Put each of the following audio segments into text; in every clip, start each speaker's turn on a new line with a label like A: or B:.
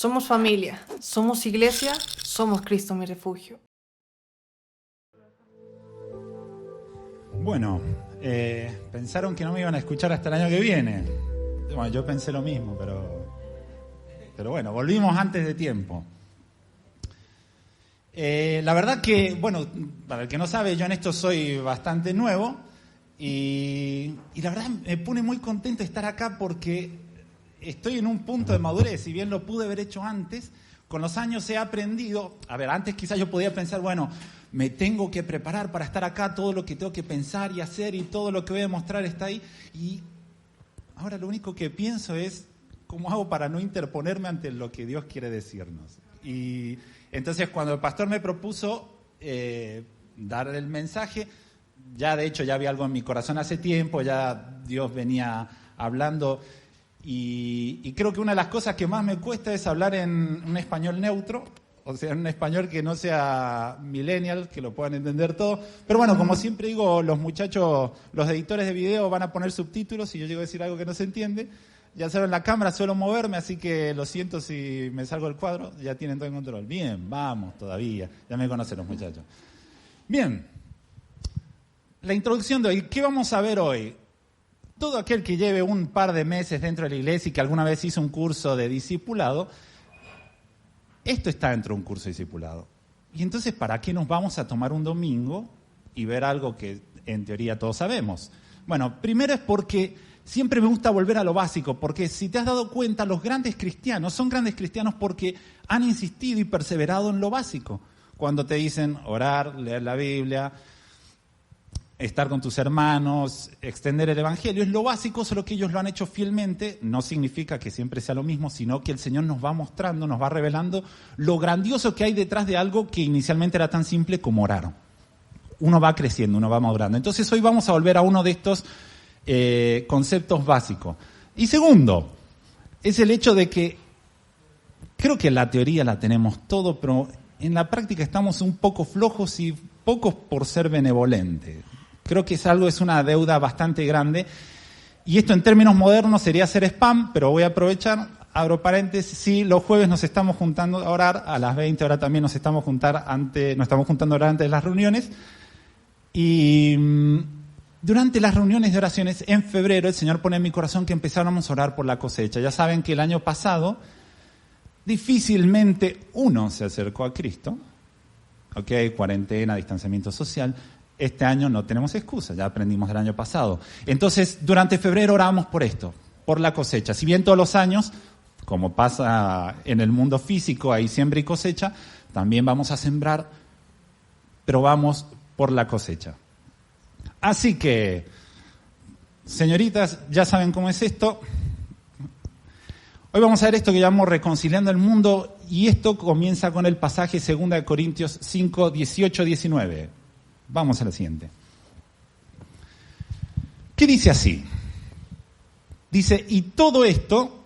A: Somos familia, somos iglesia, somos Cristo mi refugio.
B: Bueno, pensaron que no me iban a escuchar hasta el año que viene. Bueno, yo pensé lo mismo, pero bueno, volvimos antes de tiempo. La verdad que, bueno, para el que no sabe, yo en esto soy bastante nuevo y la verdad me pone muy contento estar acá porque estoy en un punto de madurez. Si bien lo pude haber hecho antes, con los años he aprendido. A ver, antes quizás yo podía pensar, bueno, me tengo que preparar para estar acá, todo lo que tengo que pensar y hacer y todo lo que voy a mostrar está ahí. Y ahora lo único que pienso es, ¿cómo hago para no interponerme ante lo que Dios quiere decirnos? Y entonces cuando el pastor me propuso dar el mensaje, ya de hecho ya había algo en mi corazón hace tiempo, ya Dios venía hablando. Y creo que una de las cosas que más me cuesta es hablar en un español neutro, o sea, en un español que no sea millennial, que lo puedan entender todo. Pero bueno, como siempre digo, los muchachos, los editores de video van a poner subtítulos y yo llego a decir algo que no se entiende. Ya saben, la cámara suelo moverme, así que lo siento si me salgo del cuadro, ya tienen todo en control. Bien, vamos todavía, ya me conocen los muchachos. Bien, la introducción de hoy, ¿qué vamos a ver hoy? Todo aquel que lleve un par de meses dentro de la iglesia y que alguna vez hizo un curso de discipulado, esto está dentro de un curso de discipulado. Y entonces, ¿para qué nos vamos a tomar un domingo y ver algo que en teoría todos sabemos? Bueno, primero es porque siempre me gusta volver a lo básico, porque si te has dado cuenta, los grandes cristianos son grandes cristianos porque han insistido y perseverado en lo básico. Cuando te dicen orar, leer la Biblia, estar con tus hermanos, extender el evangelio, es lo básico, solo que ellos lo han hecho fielmente. No significa que siempre sea lo mismo, sino que el Señor nos va mostrando, nos va revelando lo grandioso que hay detrás de algo que inicialmente era tan simple como orar. Uno va creciendo, uno va madurando. Entonces hoy vamos a volver a uno de estos conceptos básicos. Y segundo, es el hecho de que creo que la teoría la tenemos todo, pero en la práctica estamos un poco flojos y pocos por ser benevolentes. Creo que es una deuda bastante grande. Y esto en términos modernos sería hacer spam, pero voy a aprovechar, abro paréntesis, sí, los jueves nos estamos juntando a orar, a las 20 horas también nos estamos juntando a orar antes de las reuniones. Y durante las reuniones de oraciones, en febrero, el Señor pone en mi corazón que empezáramos a orar por la cosecha. Ya saben que el año pasado difícilmente uno se acercó a Cristo. Ok, cuarentena, distanciamiento social. Este año no tenemos excusa, ya aprendimos del año pasado. Entonces, durante febrero oramos por esto, por la cosecha. Si bien todos los años, como pasa en el mundo físico, hay siembra y cosecha, también vamos a sembrar, pero vamos por la cosecha. Así que, señoritas, ya saben cómo es esto. Hoy vamos a ver esto que llamamos reconciliando el mundo, y esto comienza con el pasaje 2 Corintios 5, 18, 19. Vamos a la siguiente. ¿Qué dice así? Dice, y todo esto,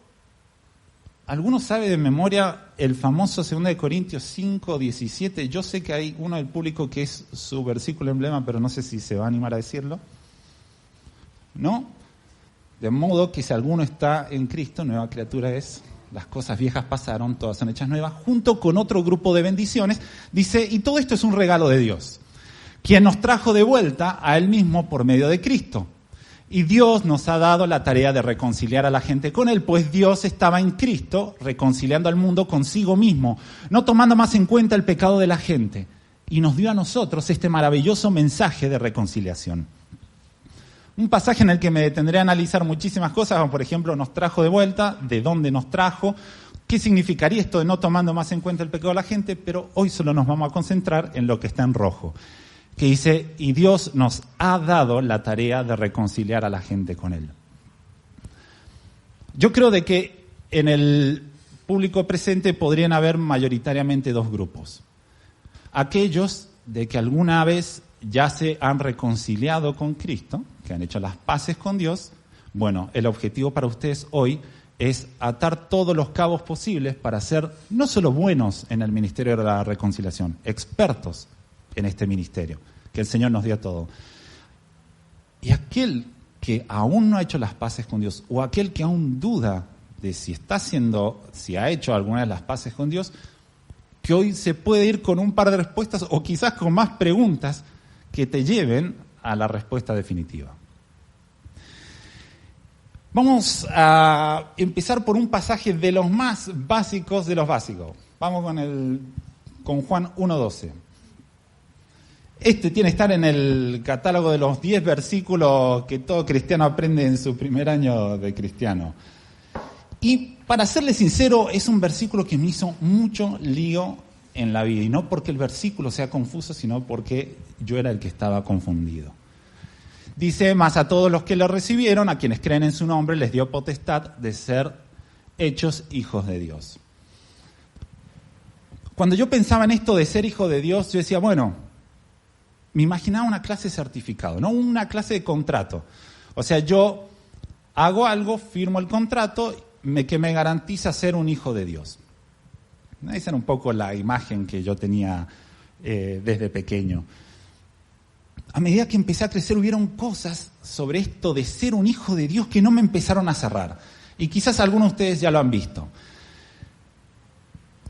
B: ¿alguno sabe de memoria el famoso 2 Corintios 5, 17? Yo sé que hay uno del público que es su versículo emblema, pero no sé si se va a animar a decirlo. ¿No? De modo que si alguno está en Cristo, nueva criatura es, las cosas viejas pasaron, todas son hechas nuevas, junto con otro grupo de bendiciones, dice, y todo esto es un regalo de Dios, quien nos trajo de vuelta a Él mismo por medio de Cristo. Y Dios nos ha dado la tarea de reconciliar a la gente con Él, pues Dios estaba en Cristo reconciliando al mundo consigo mismo, no tomando más en cuenta el pecado de la gente, y nos dio a nosotros este maravilloso mensaje de reconciliación. Un pasaje en el que me detendré a analizar muchísimas cosas, como por ejemplo, nos trajo de vuelta, de dónde nos trajo, qué significaría esto de no tomando más en cuenta el pecado de la gente, pero hoy solo nos vamos a concentrar en lo que está en rojo, que dice, y Dios nos ha dado la tarea de reconciliar a la gente con Él. Yo creo de que en el público presente podrían haber mayoritariamente dos grupos. Aquellos de que alguna vez ya se han reconciliado con Cristo, que han hecho las paces con Dios. Bueno, el objetivo para ustedes hoy es atar todos los cabos posibles para ser no solo buenos en el ministerio de la reconciliación, expertos en este ministerio, que el Señor nos dio todo. Y aquel que aún no ha hecho las paces con Dios, o aquel que aún duda de si ha hecho alguna de las paces con Dios, que hoy se puede ir con un par de respuestas o quizás con más preguntas que te lleven a la respuesta definitiva. Vamos a empezar por un pasaje de los más básicos de los básicos. Vamos con Juan 1:12. Este tiene que estar en el catálogo de los 10 versículos que todo cristiano aprende en su primer año de cristiano. Y para serle sincero, es un versículo que me hizo mucho lío en la vida. Y no porque el versículo sea confuso, sino porque yo era el que estaba confundido. Dice, mas a todos los que lo recibieron, a quienes creen en su nombre, les dio potestad de ser hechos hijos de Dios. Cuando yo pensaba en esto de ser hijo de Dios, yo decía, bueno, me imaginaba una clase de certificado, no una clase de contrato. O sea, yo hago algo, firmo el contrato, que me garantiza ser un hijo de Dios. Esa era un poco la imagen que yo tenía desde pequeño. A medida que empecé a crecer, hubieron cosas sobre esto de ser un hijo de Dios que no me empezaron a cerrar. Y quizás algunos de ustedes ya lo han visto.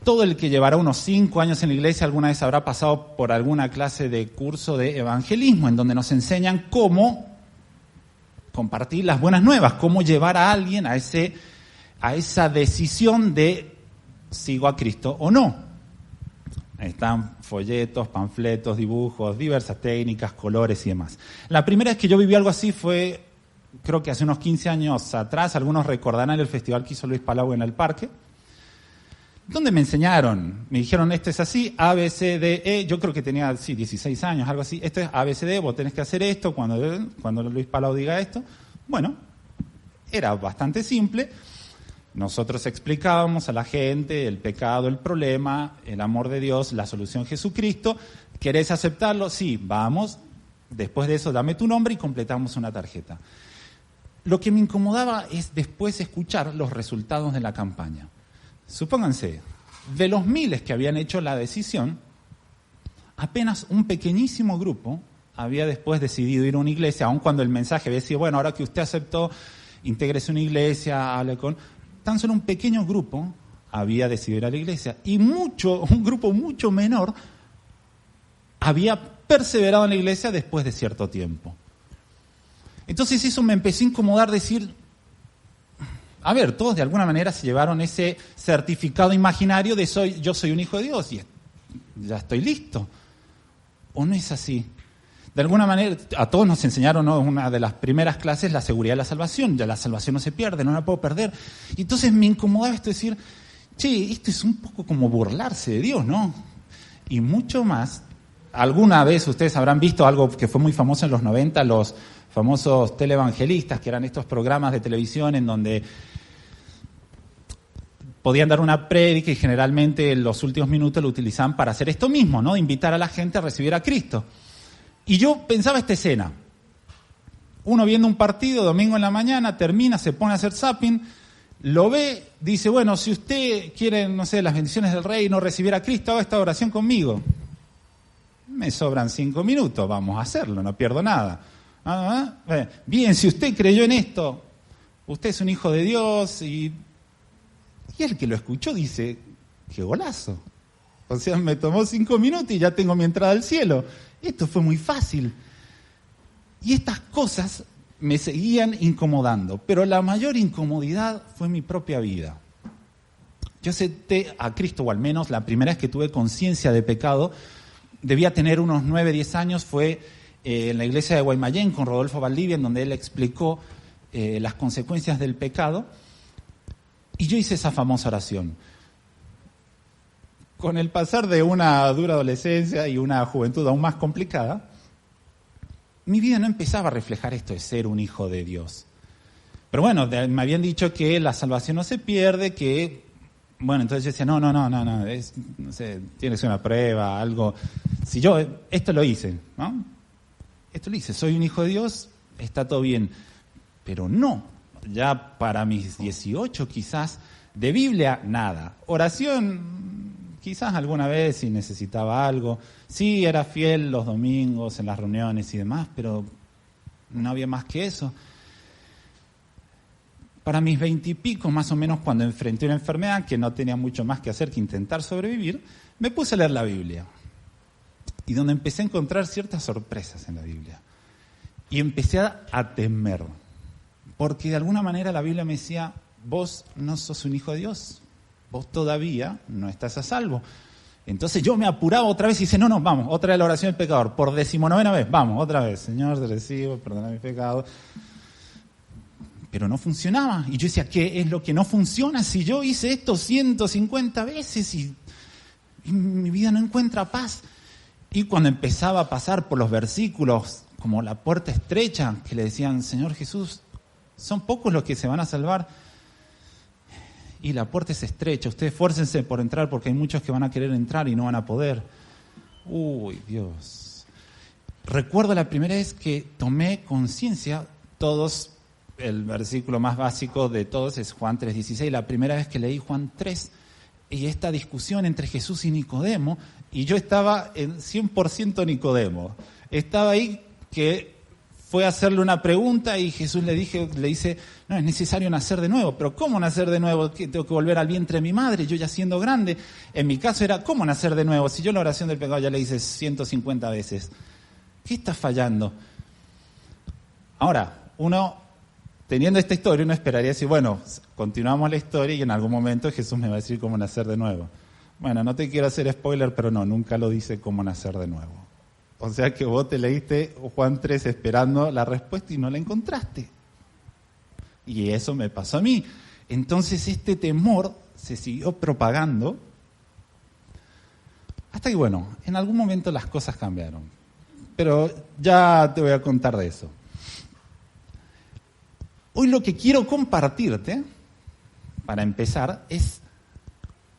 B: Todo el que llevará unos 5 años en la iglesia alguna vez habrá pasado por alguna clase de curso de evangelismo, en donde nos enseñan cómo compartir las buenas nuevas, cómo llevar a alguien a esa decisión de sigo a Cristo o no. Están folletos, panfletos, dibujos, diversas técnicas, colores y demás. La primera vez que yo viví algo así fue, creo que hace unos 15 años atrás, algunos recordarán el festival que hizo Luis Palau en el parque, donde me enseñaron, me dijeron, esto es así, A, B, C, D, E, yo creo que tenía, 16 años, algo así, esto es A, B, C, D, vos tenés que hacer esto cuando Luis Palau diga esto. Bueno, era bastante simple. Nosotros explicábamos a la gente el pecado, el problema, el amor de Dios, la solución Jesucristo. ¿Querés aceptarlo? Sí, vamos. Después de eso, dame tu nombre y completamos una tarjeta. Lo que me incomodaba es después escuchar los resultados de la campaña. Supónganse, de los miles que habían hecho la decisión, apenas un pequeñísimo grupo había después decidido ir a una iglesia, aun cuando el mensaje decía, bueno, ahora que usted aceptó, intégrese a una iglesia, hable con... Tan solo un pequeño grupo había decidido ir a la iglesia y un grupo mucho menor había perseverado en la iglesia después de cierto tiempo. Entonces eso me empezó a incomodar decir, a ver, todos de alguna manera se llevaron ese certificado imaginario de yo soy un hijo de Dios y ya estoy listo. ¿O no es así? De alguna manera, a todos nos enseñaron, ¿no? Una de las primeras clases, la seguridad de la salvación. Ya la salvación no se pierde, no la puedo perder. Y entonces me incomodaba esto de decir, che, esto es un poco como burlarse de Dios, ¿no? Y mucho más. Alguna vez ustedes habrán visto algo que fue muy famoso en los 90, los famosos televangelistas, que eran estos programas de televisión en donde podían dar una prédica y generalmente en los últimos minutos lo utilizaban para hacer esto mismo, ¿no? De invitar a la gente a recibir a Cristo. Y yo pensaba esta escena. Uno viendo un partido, domingo en la mañana, termina, se pone a hacer zapping, lo ve, dice, bueno, si usted quiere, no sé, las bendiciones del rey y no recibir a Cristo, haga esta oración conmigo. Me sobran 5 minutos, vamos a hacerlo, no pierdo nada. Bien, si usted creyó en esto, usted es un hijo de Dios y el que lo escuchó dice, qué golazo. O sea, me tomó 5 minutos y ya tengo mi entrada al cielo. Esto fue muy fácil. Y estas cosas me seguían incomodando, pero la mayor incomodidad fue mi propia vida. Yo acepté a Cristo, o al menos la primera vez que tuve conciencia de pecado, debía tener unos 9, 10 años, fue en la iglesia de Guaymallén con Rodolfo Valdivia, en donde él explicó las consecuencias del pecado, y yo hice esa famosa oración. Con el pasar de una dura adolescencia y una juventud aún más complicada, mi vida no empezaba a reflejar esto de ser un hijo de Dios. Pero bueno, me habían dicho que la salvación no se pierde, que... Bueno, entonces yo decía, no, no sé, tienes una prueba, algo... Si yo esto lo hice, ¿no? Esto lo hice, soy un hijo de Dios, está todo bien. Pero no, ya para mis 18 quizás, de Biblia, nada. Oración... Quizás alguna vez si necesitaba algo. Sí, era fiel los domingos en las reuniones y demás, pero no había más que eso. para mis 20 y pico, más o menos, cuando enfrenté una enfermedad que no tenía mucho más que hacer que intentar sobrevivir, me puse a leer la Biblia. Y donde empecé a encontrar ciertas sorpresas en la Biblia. Y empecé a temer. Porque de alguna manera la Biblia me decía, vos no sos un hijo de Dios. Vos todavía no estás a salvo. Entonces yo me apuraba otra vez y dice, no, vamos, otra vez la oración del pecador. Por 19ª vez, vamos, otra vez. Señor, te recibo, perdona mis pecados. Pero no funcionaba. Y yo decía, ¿qué es lo que no funciona? Si yo hice esto 150 veces y mi vida no encuentra paz. Y cuando empezaba a pasar por los versículos, como la puerta estrecha, que le decían, Señor Jesús, son pocos los que se van a salvar. Y la puerta es estrecha, ustedes esfuércense por entrar porque hay muchos que van a querer entrar y no van a poder. Uy, Dios. Recuerdo la primera vez que tomé conciencia, el versículo más básico de todos es Juan 3:16, la primera vez que leí Juan 3, y esta discusión entre Jesús y Nicodemo, y yo estaba en 100% Nicodemo. Estaba ahí que fue a hacerle una pregunta y Jesús le dice, no, es necesario nacer de nuevo. ¿Pero cómo nacer de nuevo? ¿Tengo que volver al vientre de mi madre, yo ya siendo grande? En mi caso era, ¿cómo nacer de nuevo? Si yo la oración del pecado ya le hice 150 veces. ¿Qué está fallando? Ahora, teniendo esta historia, uno esperaría decir, bueno, continuamos la historia y en algún momento Jesús me va a decir cómo nacer de nuevo. Bueno, no te quiero hacer spoiler, pero no, nunca lo dice cómo nacer de nuevo. O sea que vos te leíste Juan 3 esperando la respuesta y no la encontraste. Y eso me pasó a mí. Entonces este temor se siguió propagando hasta que, bueno, en algún momento las cosas cambiaron. Pero ya te voy a contar de eso. Hoy lo que quiero compartirte, para empezar, es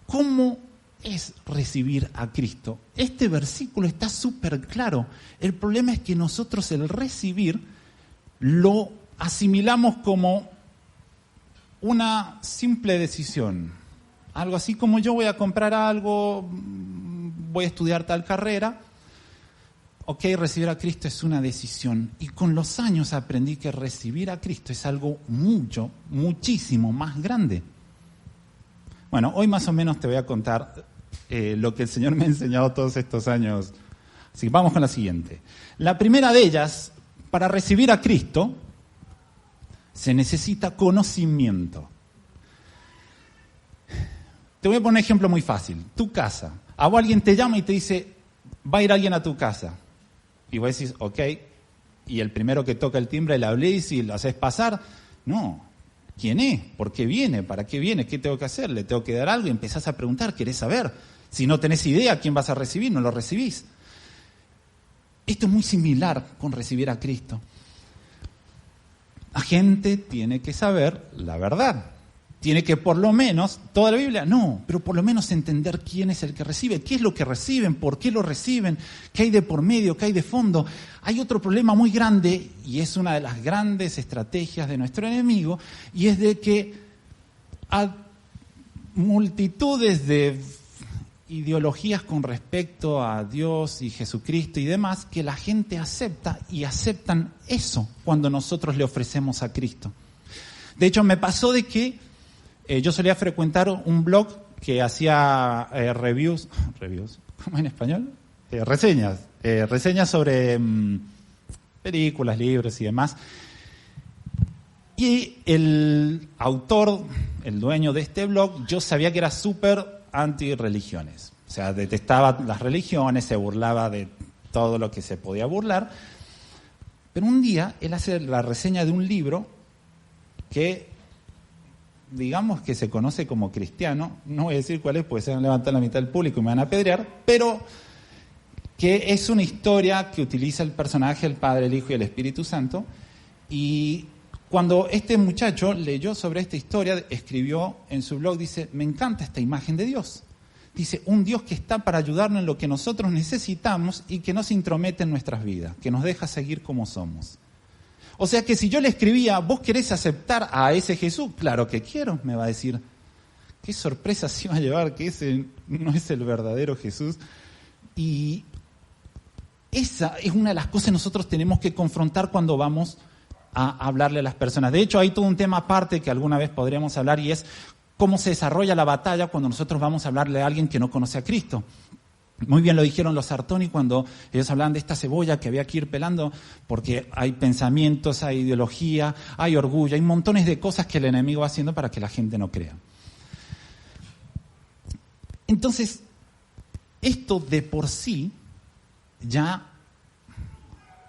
B: cómo es recibir a Cristo. Este versículo está súper claro. El problema es que nosotros el recibir lo asimilamos como una simple decisión. Algo así como yo voy a comprar algo, voy a estudiar tal carrera. Ok, recibir a Cristo es una decisión. Y con los años aprendí que recibir a Cristo es algo muchísimo más grande. Bueno, hoy más o menos te voy a contar lo que el Señor me ha enseñado todos estos años. Así que vamos con la siguiente. La primera de ellas, para recibir a Cristo, se necesita conocimiento. Te voy a poner un ejemplo muy fácil. Tu casa. A vos alguien te llama y te dice, va a ir alguien a tu casa. Y vos decís, ok. Y el primero que toca el timbre le hablés y lo haces pasar. No. ¿Quién es? ¿Por qué viene? ¿Para qué viene? ¿Qué tengo que hacer? ¿Le tengo que dar algo? Y empezás a preguntar, ¿querés saber? Si no tenés idea a quién vas a recibir, no lo recibís. Esto es muy similar con recibir a Cristo. La gente tiene que saber la verdad. Tiene que por lo menos, toda la Biblia, no, pero por lo menos entender quién es el que recibe, qué es lo que reciben, por qué lo reciben, qué hay de por medio, qué hay de fondo. Hay otro problema muy grande, y es una de las grandes estrategias de nuestro enemigo, y es de que a multitudes de ideologías con respecto a Dios y Jesucristo y demás, que la gente acepta y aceptan eso cuando nosotros le ofrecemos a Cristo. De hecho, me pasó de que yo solía frecuentar un blog que hacía reviews, ¿cómo en español? Reseñas sobre películas, libros y demás. Y el autor, el dueño de este blog, yo sabía que era súper anti-religiones. O sea, detestaba las religiones, se burlaba de todo lo que se podía burlar. Pero un día él hace la reseña de un libro que digamos que se conoce como cristiano, no voy a decir cuál es porque se van a levantar la mitad del público y me van a apedrear, pero que es una historia que utiliza el personaje, el Padre, el Hijo y el Espíritu Santo, y cuando este muchacho leyó sobre esta historia, escribió en su blog, dice, me encanta esta imagen de Dios. Dice, un Dios que está para ayudarnos en lo que nosotros necesitamos y que no se intromete en nuestras vidas, que nos deja seguir como somos. O sea que si yo le escribía, ¿vos querés aceptar a ese Jesús? Claro que quiero, me va a decir. Qué sorpresa se va a llevar que ese no es el verdadero Jesús. Y esa es una de las cosas que nosotros tenemos que confrontar cuando vamos a hablarle a las personas. De hecho, hay todo un tema aparte que alguna vez podríamos hablar y es cómo se desarrolla la batalla cuando nosotros vamos a hablarle a alguien que no conoce a Cristo. Muy bien lo dijeron los Sartoni cuando ellos hablaban de esta cebolla que había que ir pelando, porque hay pensamientos, hay ideología, hay orgullo, hay montones de cosas que el enemigo va haciendo para que la gente no crea. Entonces, esto de por sí ya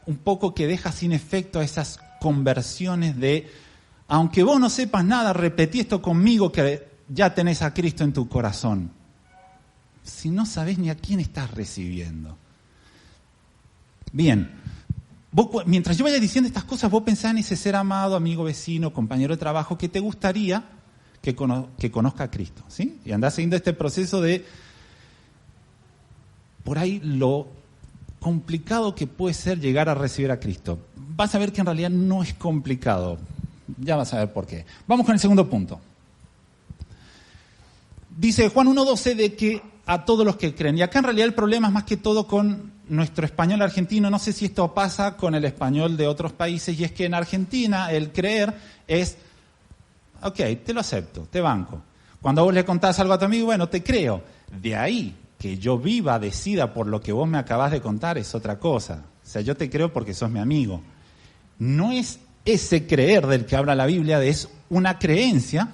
B: un poco que deja sin efecto a esas conversiones de, aunque vos no sepas nada, repetí esto conmigo que ya tenés a Cristo en tu corazón. Si no sabés ni a quién estás recibiendo. Bien, vos, mientras yo vaya diciendo estas cosas, vos pensás en ese ser amado, amigo, vecino, compañero de trabajo, que te gustaría que conozca a Cristo, ¿sí? Y andás siguiendo este proceso de, por ahí, lo complicado que puede ser llegar a recibir a Cristo. Vas a ver que en realidad no es complicado. Ya vas a ver por qué. Vamos con el segundo punto. Dice Juan 1:12 de que a todos los que creen. Y acá en realidad el problema es más que todo con nuestro español argentino. No sé si esto pasa con el español de otros países. Y es que en Argentina el creer es, ok, te lo acepto, te banco. Cuando vos le contás algo a tu amigo, bueno, te creo. De ahí que yo viva, decida por lo que vos me acabás de contar es otra cosa. O sea, yo te creo porque sos mi amigo. No es ese creer del que habla la Biblia, es una creencia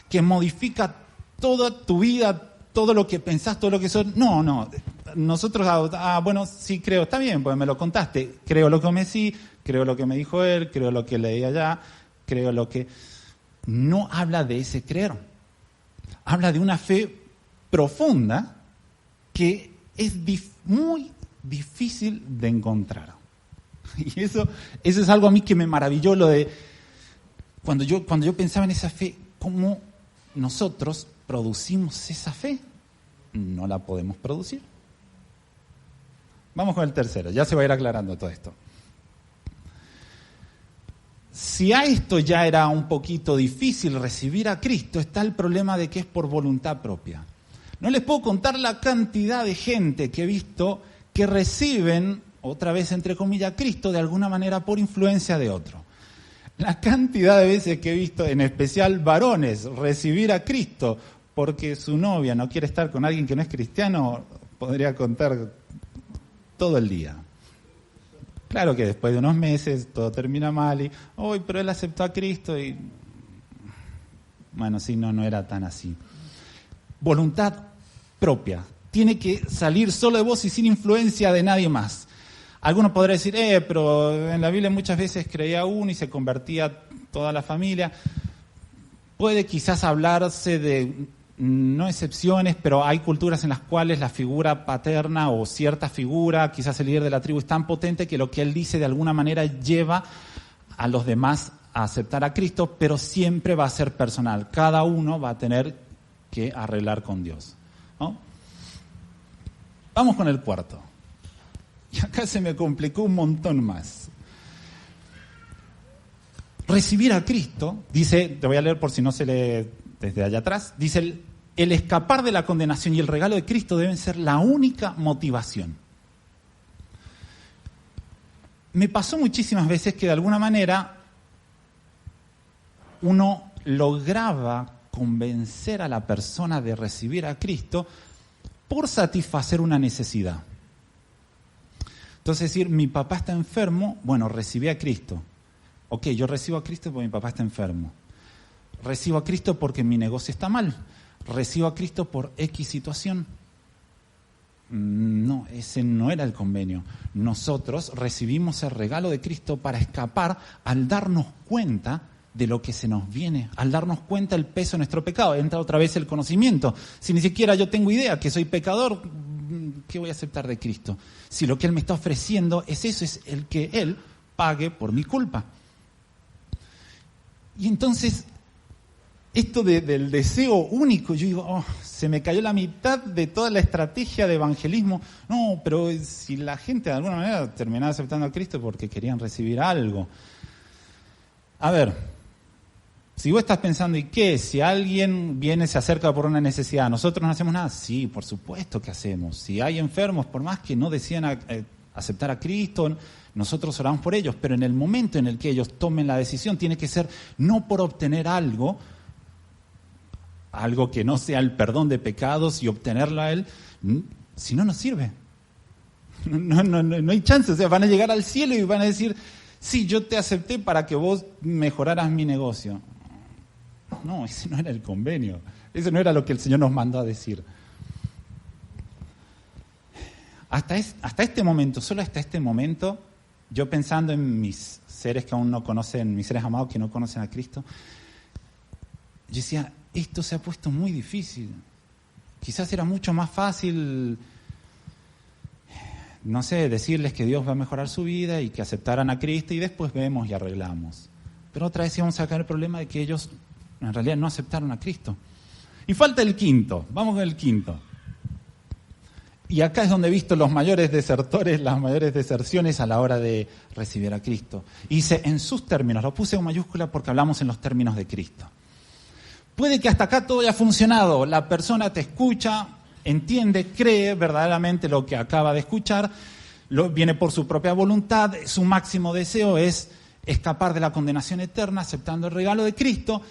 B: que modifica toda tu vida, todo lo que pensás, todo lo que sos. No, nosotros, bueno, sí creo, está bien, pues me lo contaste. Creo lo que me decís, creo lo que me dijo él, creo lo que leí allá, creo lo que... No habla de ese creer. Habla de una fe profunda que es muy difícil de encontrar. Y eso es algo a mí que me maravilló, lo de cuando yo pensaba en esa fe, ¿cómo nosotros producimos esa fe? No la podemos producir. Vamos con el tercero, ya se va a ir aclarando todo esto. Si a esto ya era un poquito difícil recibir a Cristo, está el problema de que es por voluntad propia. No les puedo contar la cantidad de gente que he visto que reciben, otra vez entre comillas, a Cristo de alguna manera por influencia de otro. La cantidad de veces que he visto, en especial varones, recibir a Cristo porque su novia no quiere estar con alguien que no es cristiano, podría contar todo el día. Claro que después de unos meses todo termina mal y, pero él aceptó a Cristo y... Bueno, sí, no era tan así. Voluntad propia. Tiene que salir solo de vos y sin influencia de nadie más. Algunos podrán decir, pero en la Biblia muchas veces creía uno y se convertía toda la familia. Puede quizás hablarse de, no excepciones, pero hay culturas en las cuales la figura paterna o cierta figura, quizás el líder de la tribu, es tan potente que lo que él dice de alguna manera lleva a los demás a aceptar a Cristo, pero siempre va a ser personal. Cada uno va a tener que arreglar con Dios, ¿no? Vamos con el cuarto. Y acá se me complicó un montón más. Recibir a Cristo, dice, te voy a leer por si no se lee desde allá atrás, dice, el escapar de la condenación y el regalo de Cristo deben ser la única motivación. Me pasó muchísimas veces que de alguna manera uno lograba convencer a la persona de recibir a Cristo por satisfacer una necesidad. Entonces decir, mi papá está enfermo, bueno, recibí a Cristo. Ok, yo recibo a Cristo porque mi papá está enfermo. Recibo a Cristo porque mi negocio está mal. Recibo a Cristo por X situación. No, ese no era el convenio. Nosotros recibimos el regalo de Cristo para escapar al darnos cuenta de lo que se nos viene, al darnos cuenta del peso de nuestro pecado. Entra otra vez el conocimiento. Si ni siquiera yo tengo idea que soy pecador, ¿qué voy a aceptar de Cristo? Si lo que Él me está ofreciendo es eso, es el que Él pague por mi culpa. Y entonces, esto del deseo único, yo digo, se me cayó la mitad de toda la estrategia de evangelismo. No, pero si la gente de alguna manera terminaba aceptando a Cristo porque querían recibir algo. A ver, si vos estás pensando, ¿y qué? Si alguien viene, se acerca por una necesidad, ¿nosotros no hacemos nada? Sí, por supuesto que hacemos. Si hay enfermos, por más que no decían aceptar a Cristo, nosotros oramos por ellos, pero en el momento en el que ellos tomen la decisión, tiene que ser no por obtener algo que no sea el perdón de pecados y obtenerlo a Él, si no nos sirve. No hay chance, o sea, van a llegar al cielo y van a decir, sí, yo te acepté para que vos mejoraras mi negocio. No, ese no era el convenio, eso no era lo que el Señor nos mandó a decir. Hasta este momento, solo hasta este momento, yo pensando en mis seres que aún no conocen, mis seres amados que no conocen a Cristo, yo decía, esto se ha puesto muy difícil. Quizás era mucho más fácil, no sé, decirles que Dios va a mejorar su vida y que aceptaran a Cristo y después vemos y arreglamos. Pero otra vez íbamos a sacar el problema de que ellos en realidad no aceptaron a Cristo. Y falta el quinto, vamos con el quinto. Y acá es donde he visto los mayores desertores, las mayores deserciones a la hora de recibir a Cristo. Y dice, en sus términos, lo puse en mayúscula porque hablamos en los términos de Cristo. Puede que hasta acá todo haya funcionado, la persona te escucha, entiende, cree verdaderamente lo que acaba de escuchar, viene por su propia voluntad, su máximo deseo es escapar de la condenación eterna, aceptando el regalo de Cristo,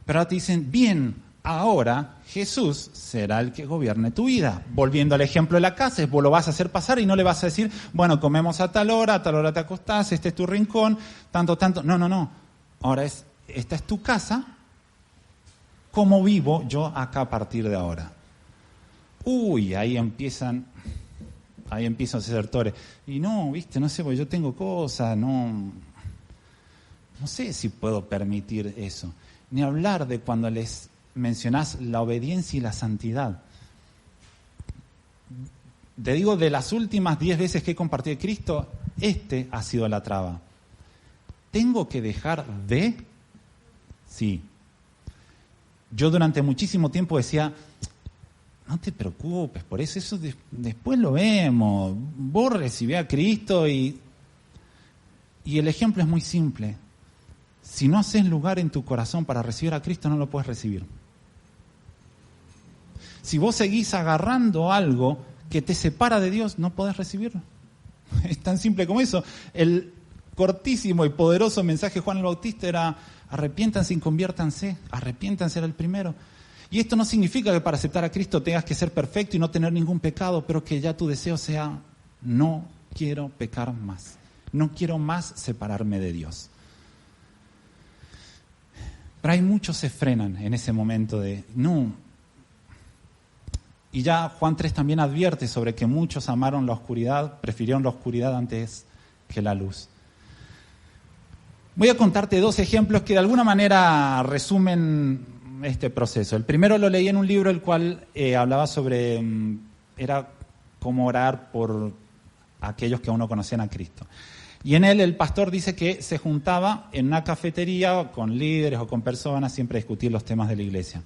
B: pero ahora te dicen, bien, ahora Jesús será el que gobierne tu vida. Volviendo al ejemplo de la casa, vos lo vas a hacer pasar y no le vas a decir, bueno, comemos a tal hora te acostás, este es tu rincón, tanto. No. Ahora esta es tu casa, ¿cómo vivo yo acá a partir de ahora? Ahí empiezan los desertores. Y no, viste, no sé, porque yo tengo cosas, no sé si puedo permitir eso. Ni hablar de cuando les mencionás la obediencia y la santidad. Te digo, de las últimas 10 veces que he compartido de Cristo, ha sido la traba. ¿Tengo que dejar de? Sí. Yo durante muchísimo tiempo decía, no te preocupes, por eso después lo vemos. Vos recibí a Cristo y el ejemplo es muy simple. Si no haces lugar en tu corazón para recibir a Cristo, no lo puedes recibir. Si vos seguís agarrando algo que te separa de Dios, no podés recibirlo. Es tan simple como eso. El cortísimo y poderoso mensaje de Juan el Bautista era, arrepiéntanse y conviértanse. Arrepiéntanse era el primero. Y esto no significa que para aceptar a Cristo tengas que ser perfecto y no tener ningún pecado, pero que ya tu deseo sea, no quiero pecar más. No quiero más separarme de Dios. Pero hay muchos se frenan en ese momento de, no. Y ya Juan 3 también advierte sobre que muchos amaron la oscuridad, prefirieron la oscuridad antes que la luz. Voy a contarte 2 ejemplos que de alguna manera resumen este proceso. El primero lo leí en un libro el cual hablaba sobre, era cómo orar por aquellos que aún no conocían a Cristo. Y en él el pastor dice que se juntaba en una cafetería con líderes o con personas siempre a discutir los temas de la iglesia.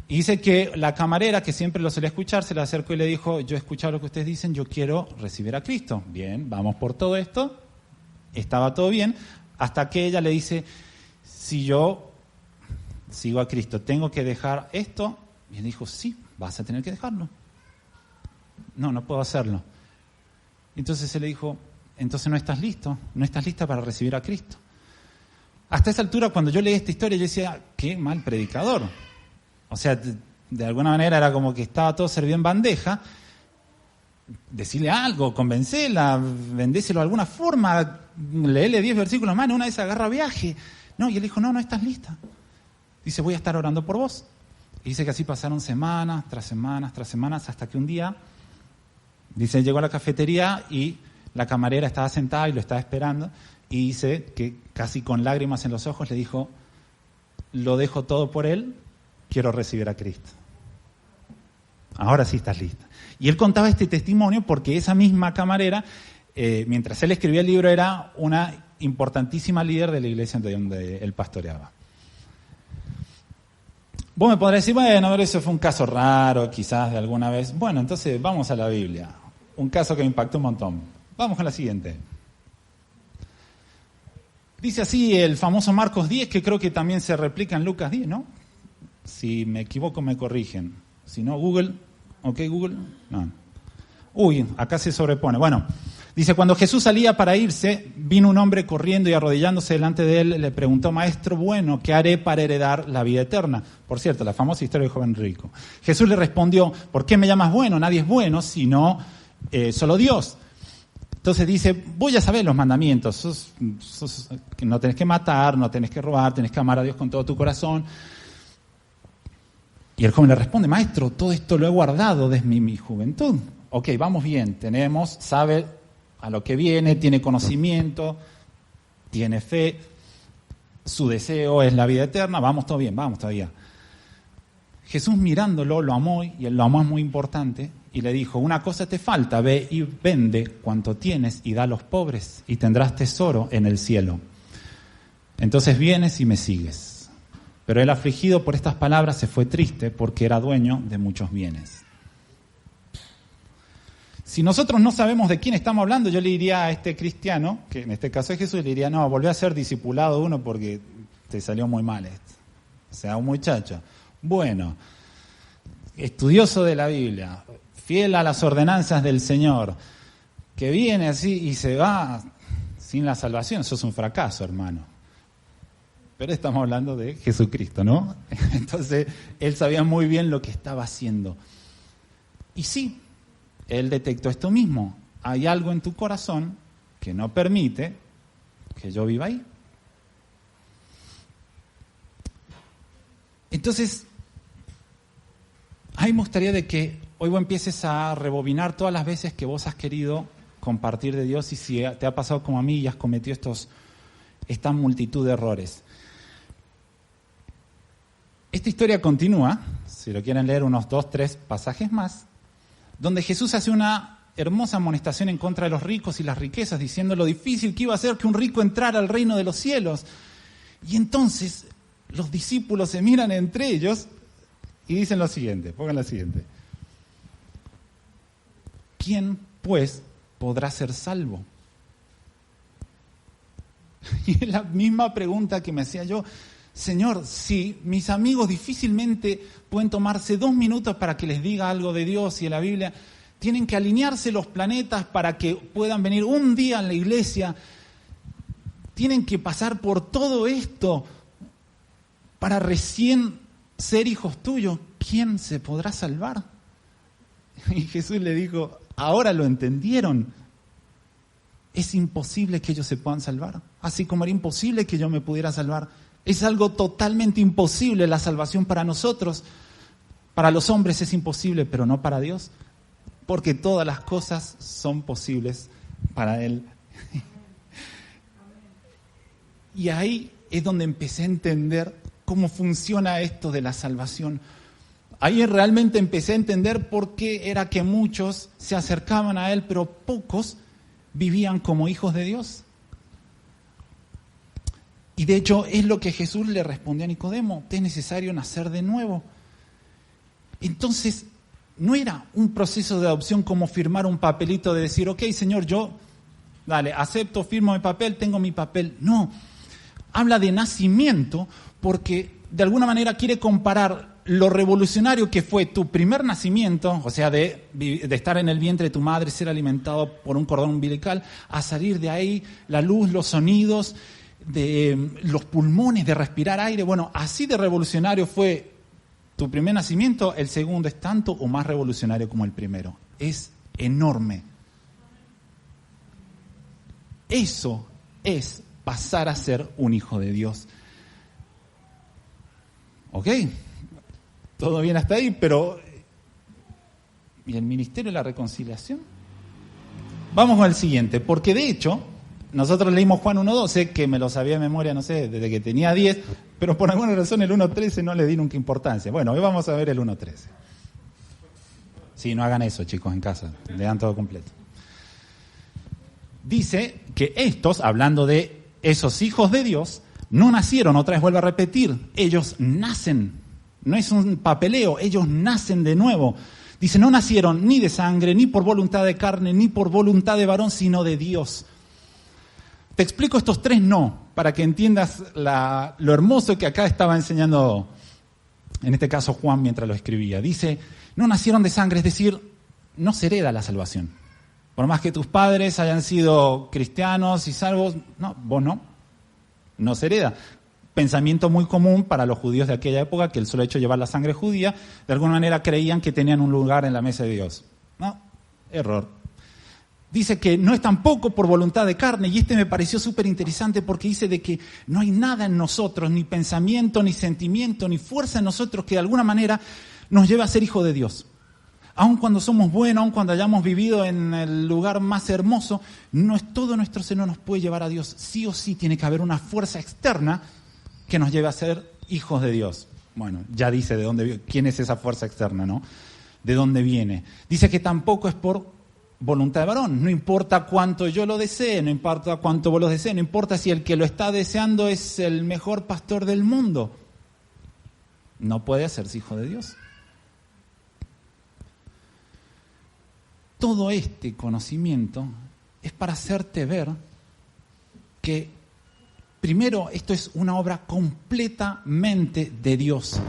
B: Y dice que la camarera, que siempre lo solía escuchar, se le acercó y le dijo, yo he escuchado lo que ustedes dicen, yo quiero recibir a Cristo. Bien, vamos por todo esto. Estaba todo bien, hasta que ella le dice, si yo sigo a Cristo, ¿tengo que dejar esto? Y él dijo, sí, vas a tener que dejarlo. No puedo hacerlo. Entonces él le dijo, entonces no estás listo, no estás lista para recibir a Cristo. Hasta esa altura, cuando yo leí esta historia, yo decía, qué mal predicador. O sea, de alguna manera era como que estaba todo servido en bandeja. Decirle algo, convencela, vendéselo de alguna forma, léele 10 versículos más, una vez agarra viaje. No, y él dijo, no estás lista. Dice, voy a estar orando por vos. Y dice que así pasaron semanas, tras semanas, hasta que un día, dice, llegó a la cafetería y la camarera estaba sentada y lo estaba esperando. Y dice que casi con lágrimas en los ojos le dijo, lo dejo todo por él, quiero recibir a Cristo. Ahora sí estás lista. Y él contaba este testimonio porque esa misma camarera, mientras él escribía el libro, era una importantísima líder de la iglesia donde él pastoreaba. Vos me podrás decir, bueno, eso fue un caso raro, quizás de alguna vez. Bueno, entonces vamos a la Biblia. Un caso que me impactó un montón. Vamos con la siguiente. Dice así el famoso Marcos 10, que creo que también se replica en Lucas 10, ¿no? Si me equivoco, me corrigen. Si no, Google. ¿Ok, Google? No. Acá se sobrepone. Bueno, dice, cuando Jesús salía para irse, vino un hombre corriendo y arrodillándose delante de él, le preguntó, Maestro bueno, ¿qué haré para heredar la vida eterna? Por cierto, la famosa historia del joven rico. Jesús le respondió, ¿por qué me llamas bueno? Nadie es bueno, sino solo Dios. Entonces dice, voy a saber los mandamientos. No tenés que matar, no tenés que robar, tenés que amar a Dios con todo tu corazón. Y el joven le responde, Maestro, todo esto lo he guardado desde mi juventud. Ok, vamos bien, sabe a lo que viene, tiene conocimiento, tiene fe, su deseo es la vida eterna, vamos todo bien, vamos todavía. Jesús mirándolo lo amó, y el lo amó es muy importante, y le dijo, una cosa te falta, ve y vende cuanto tienes y da a los pobres, y tendrás tesoro en el cielo. Entonces vienes y me sigues. Pero él, afligido por estas palabras, se fue triste porque era dueño de muchos bienes. Si nosotros no sabemos de quién estamos hablando, yo le diría a este cristiano, que en este caso es Jesús, le diría, no, volví a ser discipulado uno porque te salió muy mal esto. O sea, un muchacho, bueno, estudioso de la Biblia, fiel a las ordenanzas del Señor, que viene así y se va sin la salvación, eso es un fracaso, hermano. Pero estamos hablando de Jesucristo, ¿no? Entonces, él sabía muy bien lo que estaba haciendo. Y sí, él detectó esto mismo. Hay algo en tu corazón que no permite que yo viva ahí. Entonces, a mí me gustaría de que hoy vos empieces a rebobinar todas las veces que vos has querido compartir de Dios y si te ha pasado como a mí y has cometido esta multitud de errores. Esta historia continúa, si lo quieren leer unos 2, 3 pasajes más, donde Jesús hace una hermosa amonestación en contra de los ricos y las riquezas, diciendo lo difícil que iba a ser que un rico entrara al reino de los cielos. Y entonces los discípulos se miran entre ellos y dicen lo siguiente, pongan la siguiente. ¿Quién, pues, podrá ser salvo? Y es la misma pregunta que me hacía yo. Señor, si mis amigos difícilmente pueden tomarse 2 minutos para que les diga algo de Dios y de la Biblia, tienen que alinearse los planetas para que puedan venir un día a la iglesia, tienen que pasar por todo esto para recién ser hijos tuyos, ¿quién se podrá salvar? Y Jesús le dijo, ahora lo entendieron, es imposible que ellos se puedan salvar, así como era imposible que yo me pudiera salvar. Es algo totalmente imposible la salvación para nosotros. Para los hombres es imposible, pero no para Dios, porque todas las cosas son posibles para Él. Y ahí es donde empecé a entender cómo funciona esto de la salvación. Ahí realmente empecé a entender por qué era que muchos se acercaban a Él, pero pocos vivían como hijos de Dios. Y de hecho es lo que Jesús le respondió a Nicodemo, te es necesario nacer de nuevo. Entonces, no era un proceso de adopción como firmar un papelito de decir, ok, Señor, yo, acepto, firmo mi papel, tengo mi papel. No, habla de nacimiento porque de alguna manera quiere comparar lo revolucionario que fue tu primer nacimiento, o sea, de estar en el vientre de tu madre, ser alimentado por un cordón umbilical, a salir de ahí, la luz, los sonidos, de los pulmones, de respirar aire. Bueno, así de revolucionario fue tu primer nacimiento, el segundo es tanto o más revolucionario como el primero. Es enorme. Eso es pasar a ser un hijo de Dios. ¿Ok? Todo bien hasta ahí, pero ¿y el ministerio de la reconciliación? Vamos con el siguiente, porque de hecho nosotros leímos Juan 1.12, que me lo sabía de memoria, no sé, desde que tenía 10, pero por alguna razón el 1.13 no le di nunca importancia. Bueno, hoy vamos a ver el 1.13. Sí, no hagan eso, chicos, en casa, lean todo completo. Dice que estos, hablando de esos hijos de Dios, no nacieron, otra vez vuelvo a repetir, ellos nacen, no es un papeleo, ellos nacen de nuevo. Dice, no nacieron ni de sangre, ni por voluntad de carne, ni por voluntad de varón, sino de Dios. Te explico estos 3 no, para que entiendas lo hermoso que acá estaba enseñando, en este caso Juan, mientras lo escribía. Dice, no nacieron de sangre, es decir, no se hereda la salvación. Por más que tus padres hayan sido cristianos y salvos, no, vos no se hereda. Pensamiento muy común para los judíos de aquella época, que el solo hecho de llevar la sangre judía, de alguna manera creían que tenían un lugar en la mesa de Dios. No, error. Dice que no es tampoco por voluntad de carne, y me pareció súper interesante porque dice de que no hay nada en nosotros, ni pensamiento, ni sentimiento, ni fuerza en nosotros que de alguna manera nos lleve a ser hijos de Dios. Aun cuando somos buenos, aun cuando hayamos vivido en el lugar más hermoso, no es todo nuestro seno nos puede llevar a Dios. Sí o sí tiene que haber una fuerza externa que nos lleve a ser hijos de Dios. Bueno, ya dice de dónde, quién es esa fuerza externa, ¿no? De dónde viene. Dice que tampoco es por voluntad de varón. No importa cuánto yo lo desee, no importa cuánto vos lo desees, no importa si el que lo está deseando es el mejor pastor del mundo. No puede hacerse hijo de Dios. Todo este conocimiento es para hacerte ver que, primero, esto es una obra completamente de Dios.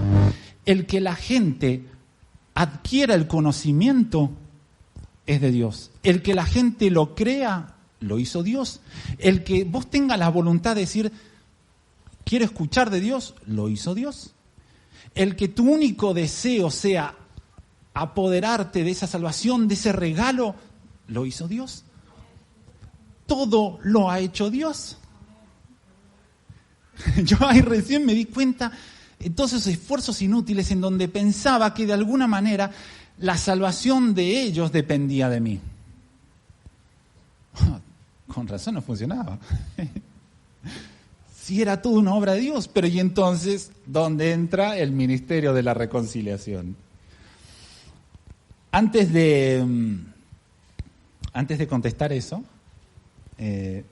B: El que la gente adquiera el conocimiento es de Dios. El que la gente lo crea, lo hizo Dios. El que vos tengas la voluntad de decir, quiero escuchar de Dios, lo hizo Dios. El que tu único deseo sea apoderarte de esa salvación, de ese regalo, lo hizo Dios. Todo lo ha hecho Dios. Yo ahí recién me di cuenta de todos esos esfuerzos inútiles en donde pensaba que de alguna manera la salvación de ellos dependía de mí. Con razón no funcionaba. Sí, era toda una obra de Dios, pero ¿y entonces dónde entra el ministerio de la reconciliación? Antes de contestar eso,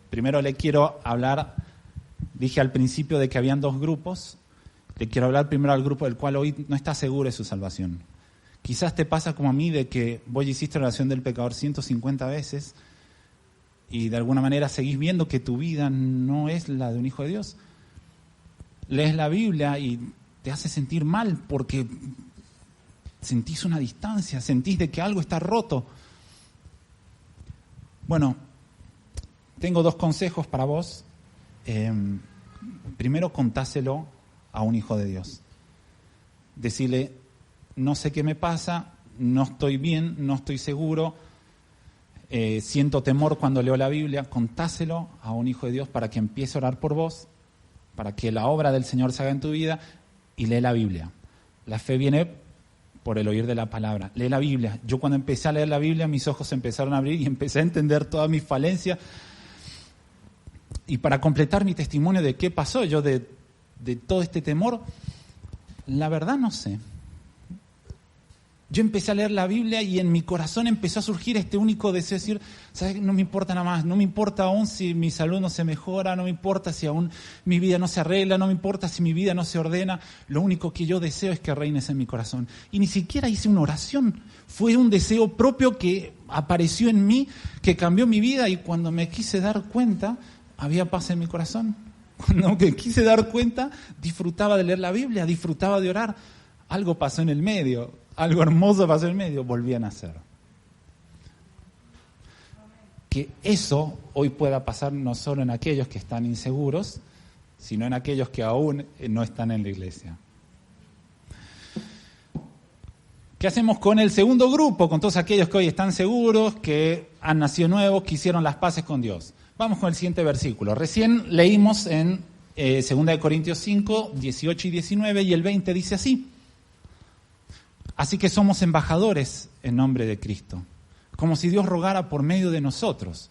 B: primero le quiero hablar, dije al principio de que habían dos grupos, le quiero hablar primero al grupo del cual hoy no está seguro de su salvación. Quizás te pasa como a mí de que vos hiciste la oración del pecador 150 veces y de alguna manera seguís viendo que tu vida no es la de un hijo de Dios. Lees la Biblia y te hace sentir mal porque sentís una distancia, sentís de que algo está roto. Bueno, tengo dos consejos para vos. Primero, contáselo a un hijo de Dios. Decirle, no sé qué me pasa, no estoy bien, no estoy seguro, siento temor cuando leo la Biblia. Contáselo a un hijo de Dios para que empiece a orar por vos, para que la obra del Señor se haga en tu vida, y lee la Biblia. La fe viene por el oír de la palabra. Lee la Biblia. Yo cuando empecé a leer la Biblia, mis ojos se empezaron a abrir y empecé a entender todas mis falencias. Y para completar mi testimonio de qué pasó yo de todo este temor, la verdad no sé. Yo empecé a leer la Biblia y en mi corazón empezó a surgir este único deseo de decir, ¿sabes? No me importa nada más, no me importa aún si mi salud no se mejora, no me importa si aún mi vida no se arregla, no me importa si mi vida no se ordena, lo único que yo deseo es que reines en mi corazón. Y ni siquiera hice una oración, fue un deseo propio que apareció en mí, que cambió mi vida, y cuando me quise dar cuenta, había paz en mi corazón. Cuando me quise dar cuenta, disfrutaba de leer la Biblia, disfrutaba de orar. Algo pasó en el medio. Algo hermoso pasó en el medio, volví a nacer. Que eso hoy pueda pasar no solo en aquellos que están inseguros, sino en aquellos que aún no están en la iglesia. ¿Qué hacemos con el segundo grupo? Con todos aquellos que hoy están seguros, que han nacido nuevos, que hicieron las paces con Dios. Vamos con el siguiente versículo. Recién leímos en 2 Corintios 5, 18 y 19, y el 20 dice así. Así que somos embajadores en nombre de Cristo, como si Dios rogara por medio de nosotros.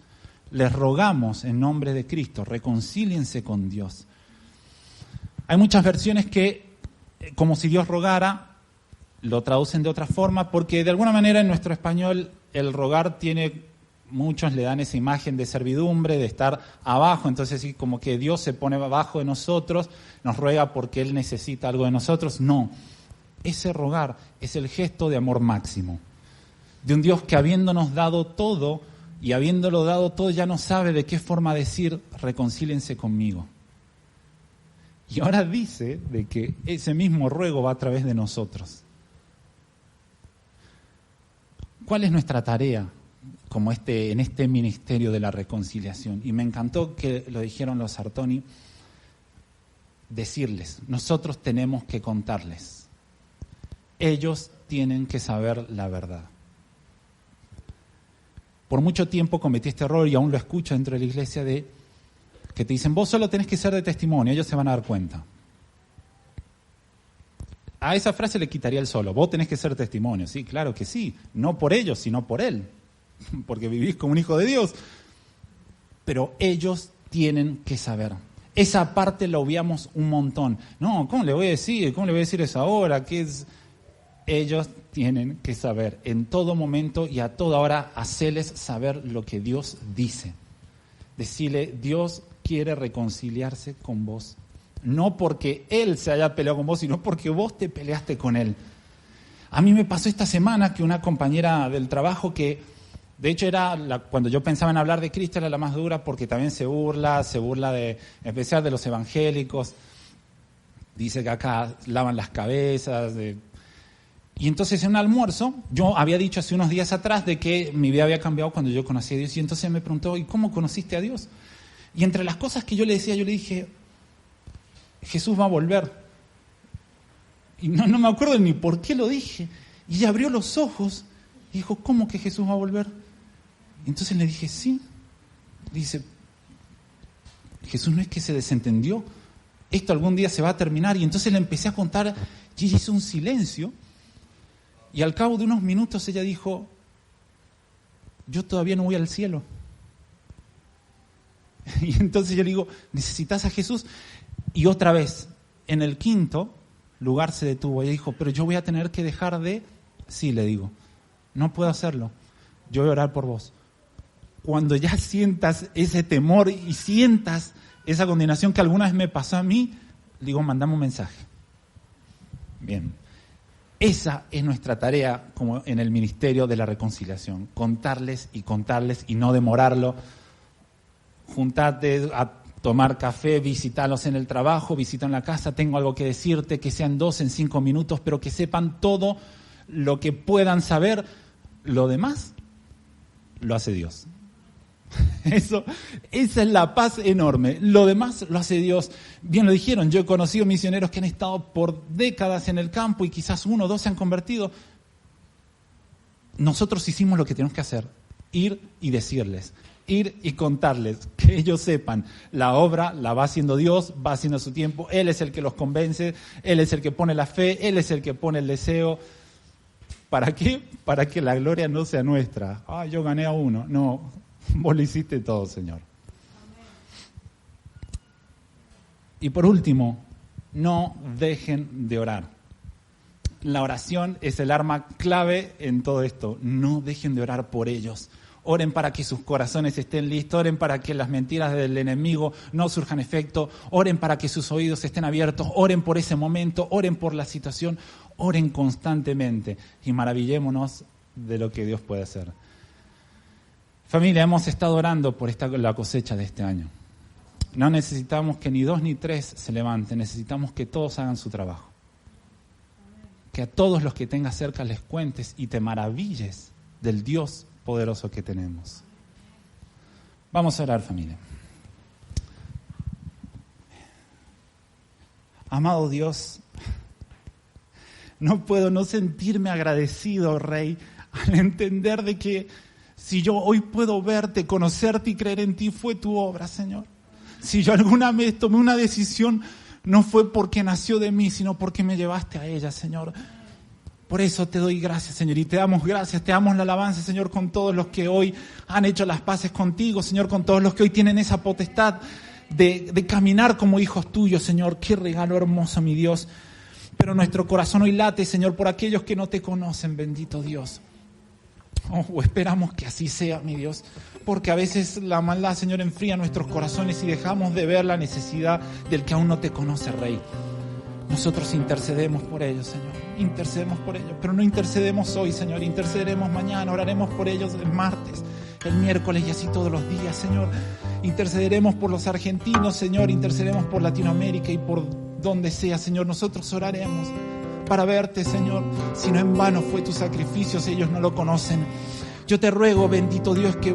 B: Les rogamos en nombre de Cristo, reconcíliense con Dios. Hay muchas versiones que, como si Dios rogara, lo traducen de otra forma, porque de alguna manera en nuestro español el rogar tiene, muchos le dan esa imagen de servidumbre, de estar abajo, entonces sí, como que Dios se pone abajo de nosotros, nos ruega porque Él necesita algo de nosotros. No. Ese rogar es el gesto de amor máximo, de un Dios que habiéndonos dado todo y habiéndolo dado todo ya no sabe de qué forma decir reconcíliense conmigo. Y ahora dice de que ese mismo ruego va a través de nosotros. ¿Cuál es nuestra tarea como en este ministerio de la reconciliación? Y me encantó que lo dijeron los Sartoni, decirles, nosotros tenemos que contarles. Ellos tienen que saber la verdad. Por mucho tiempo cometí este error y aún lo escucho dentro de la iglesia de que te dicen, vos solo tenés que ser de testimonio, ellos se van a dar cuenta. A esa frase le quitaría el solo, vos tenés que ser testimonio. Sí, claro que sí, no por ellos, sino por Él, porque vivís como un hijo de Dios. Pero ellos tienen que saber. Esa parte la obviamos un montón. No, ¿cómo le voy a decir? ¿Cómo le voy a decir eso ahora? ¿Qué es? Ellos tienen que saber en todo momento y a toda hora hacerles saber lo que Dios dice. Decirle, Dios quiere reconciliarse con vos. No porque Él se haya peleado con vos, sino porque vos te peleaste con Él. A mí me pasó esta semana que una compañera del trabajo que, de hecho, cuando yo pensaba en hablar de Cristo, era la más dura porque también se burla en especial de los evangélicos. Dice que acá lavan las cabezas. Y entonces en un almuerzo, yo había dicho hace unos días atrás de que mi vida había cambiado cuando yo conocí a Dios. Y entonces me preguntó, ¿y cómo conociste a Dios? Y entre las cosas que yo le decía, yo le dije, Jesús va a volver. Y no me acuerdo ni por qué lo dije. Y ella abrió los ojos y dijo, ¿cómo que Jesús va a volver? Y entonces le dije, sí. Dice, Jesús no es que se desentendió. Esto algún día se va a terminar. Y entonces le empecé a contar y ella hizo un silencio. Y al cabo de unos minutos ella dijo, yo todavía no voy al cielo. Y entonces yo le digo, ¿necesitas a Jesús? Y otra vez, en el quinto lugar se detuvo. Ella dijo, pero yo voy a tener que dejar de... Sí, le digo, no puedo hacerlo. Yo voy a orar por vos. Cuando ya sientas ese temor y sientas esa condenación que alguna vez me pasó a mí, le digo, mandame un mensaje. Bien. Esa es nuestra tarea como en el ministerio de la reconciliación. Contarles y no demorarlo. Juntate a tomar café, visitarlos en el trabajo, visitar en la casa, tengo algo que decirte, que sean 2 en 5 minutos, pero que sepan todo lo que puedan saber. Lo demás lo hace Dios. Esa es la paz enorme. Lo demás lo hace Dios. Bien lo dijeron, yo he conocido misioneros que han estado por décadas en el campo y quizás 1 o 2 se han convertido. Nosotros hicimos lo que tenemos que hacer, ir y decirles. Ir y contarles, que ellos sepan, la obra la va haciendo Dios, va haciendo su tiempo, Él es el que los convence, Él es el que pone la fe, Él es el que pone el deseo. ¿Para qué? Para que la gloria no sea nuestra. Yo gané a 1. No, vos lo hiciste todo, Señor. Y por último, no dejen de orar. La oración es el arma clave en todo esto. No dejen de orar por ellos. Oren para que sus corazones estén listos, oren para que las mentiras del enemigo no surjan efecto, oren para que sus oídos estén abiertos, oren por ese momento, oren por la situación, oren constantemente y maravillémonos de lo que Dios puede hacer. Familia, hemos estado orando por la cosecha de este año. No necesitamos que ni 2 ni 3 se levanten, necesitamos que todos hagan su trabajo. Que a todos los que tengas cerca les cuentes y te maravilles del Dios poderoso que tenemos. Vamos a orar, familia. Amado Dios, no puedo no sentirme agradecido, Rey, al entender de que si yo hoy puedo verte, conocerte y creer en ti, fue tu obra, Señor. Si yo alguna vez tomé una decisión, no fue porque nació de mí, sino porque me llevaste a ella, Señor. Por eso te doy gracias, Señor, y te damos gracias, te damos la alabanza, Señor, con todos los que hoy han hecho las paces contigo, Señor, con todos los que hoy tienen esa potestad de caminar como hijos tuyos, Señor. Qué regalo hermoso, mi Dios. Pero nuestro corazón hoy late, Señor, por aquellos que no te conocen, bendito Dios. Esperamos que así sea, mi Dios, porque a veces la maldad, Señor, enfría nuestros corazones y dejamos de ver la necesidad del que aún no te conoce, Rey. Nosotros intercedemos por ellos, Señor, intercedemos por ellos, pero no intercedemos hoy, Señor, intercederemos mañana, oraremos por ellos el martes, el miércoles y así todos los días, Señor. Intercederemos por los argentinos, Señor, intercederemos por Latinoamérica y por donde sea, Señor. Nosotros oraremos para verte, Señor. Si no, en vano fue tu sacrificio, si ellos no lo conocen. Yo te ruego, bendito Dios, que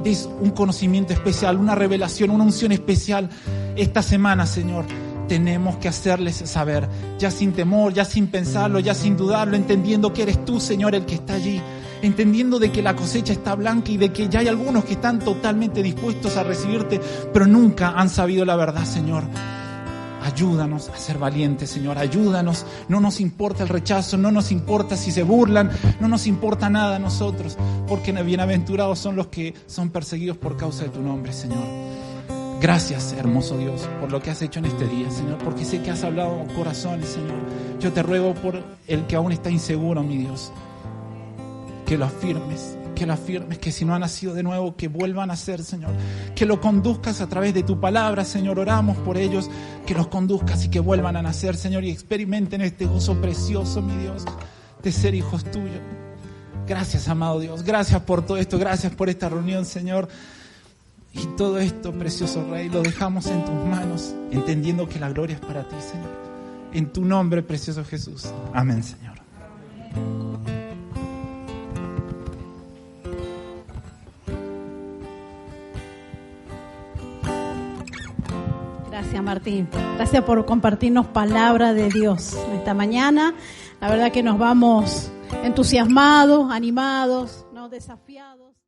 B: des un conocimiento especial, una revelación, una unción especial esta semana, Señor. Tenemos que hacerles saber, ya sin temor, ya sin pensarlo, ya sin dudarlo, entendiendo que eres tú, Señor, el que está allí, entendiendo de que la cosecha está blanca y de que ya hay algunos que están totalmente dispuestos a recibirte, pero nunca han sabido la verdad, Señor. Ayúdanos a ser valientes, Señor, ayúdanos. No nos importa el rechazo, no nos importa si se burlan, no nos importa nada a nosotros, porque bienaventurados son los que son perseguidos por causa de tu nombre, Señor. Gracias, hermoso Dios, por lo que has hecho en este día, Señor, porque sé que has hablado corazones, Señor. Yo te ruego por el que aún está inseguro, mi Dios, que lo afirmes, que si no ha nacido de nuevo, que vuelvan a ser, Señor. Que lo conduzcas a través de tu palabra, Señor. Oramos por ellos, que los conduzcas y que vuelvan a nacer, Señor, y experimenten este gozo precioso, mi Dios, de ser hijos tuyos. Gracias, amado Dios. Gracias por todo esto. Gracias por esta reunión, Señor. Y todo esto, precioso Rey, lo dejamos en tus manos, entendiendo que la gloria es para ti, Señor. En tu nombre, precioso Jesús. Amén, Señor.
C: Gracias, Martín. Gracias por compartirnos palabra de Dios esta mañana. La verdad que nos vamos entusiasmados, animados, ¿no? Desafiados.